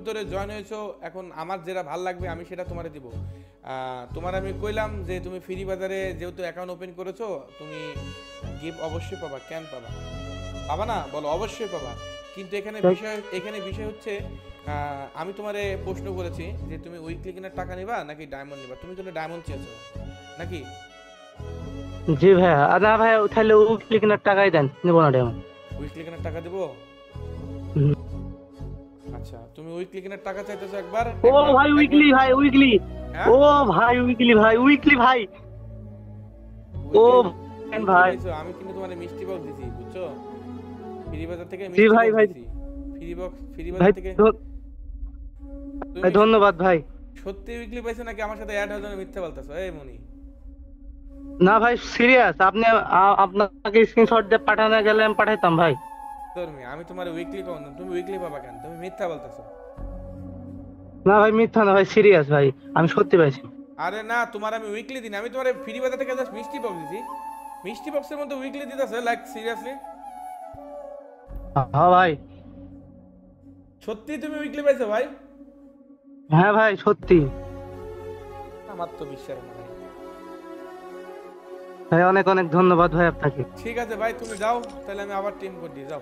ধরে জয়েন হয়েছো, এখন আমার যেটা ভাল লাগবে আমি সেটা তোমারে দিব। তোমার আমি কইলাম যে তুমি ফ্রি বাজারে যেহেতু অ্যাকাউন্ট ওপেন করেছো, তুমি গিফট অবশ্যই পাবা। কেন পাবা? পাবা না বলো? অবশ্যই পাবা। কিন্তু এখানে বিষয় হচ্ছে, আমি তোমারে প্রশ্ন করেছি যে তুমি উইকলি কিনার টাকা নিবা নাকি ডায়মন্ড নিবা। তুমি কিন্তু ডায়মন্ড চেয়েছো নাকি? জি ভাইয়া, না ভাইয়া তাহলে উইকলি কেনার টাকাই দেন, নেবো না ডেমন। উইকলি কিনার টাকা দিব? আচ্ছা, তুমি উইকলি কিনার টাকা চাইতেছো একবার ও একবার ভাই একবার উইকলি, ভাই উইকলি। হ্যাঁ, ও ভাই উইকলি, ভাই উইকলি ভাই। ও উইকলি উইকলি ভাই। পাইছো? আমি কিন্তু তোমার মিষ্টি বক্স দিছি, বুঝছো? ফ্রি বাজার থেকে জি মিষ্টি ভাই, বক্স ভাই দিছি। ফ্রি ভাই বাজার থেকে। ভাই তুমি ধন্যবাদ ভাই। সত্যি উইকলি পাইছো নাকি আমার সাথে অ্যাড হওয়ার জন্য মিথ্যা বলতেছো এই মনি? না ভাই সিরিয়াস, আপনি আপনাকে স্ক্রিনশট দিয়ে পাঠানো গেলে আমি পাঠাইতাম ভাই। আমি তোমার উইকলি কোন, তুমি উইকলি পাবা কেন? তুমি মিথ্যা বলতেছো। না ভাই মিথ্যা না ভাই, সিরিয়াস ভাই, আমি সত্যি পাইছি। আরে না, তোমার আমি উইকলি দিন, আমি তোমার ফ্রি বাজার থেকে জাস্ট মিষ্টি বক্স দিছি। মিষ্টি বক্সের মধ্যে উইকলি দিতেছে, লাইক সিরিয়াসলি? হ্যাঁ ভাই। সত্যি তুমি উইকলি পাইছো ভাই? হ্যাঁ ভাই সত্যি। আমার তো বিশ্বাস না ভাই। ভাই অনেক অনেক ধন্যবাদ ভাই আপনাকে। ঠিক আছে ভাই, তুমি যাও তাহলে, আমি আবার টিম কোড দিয়ে যাও।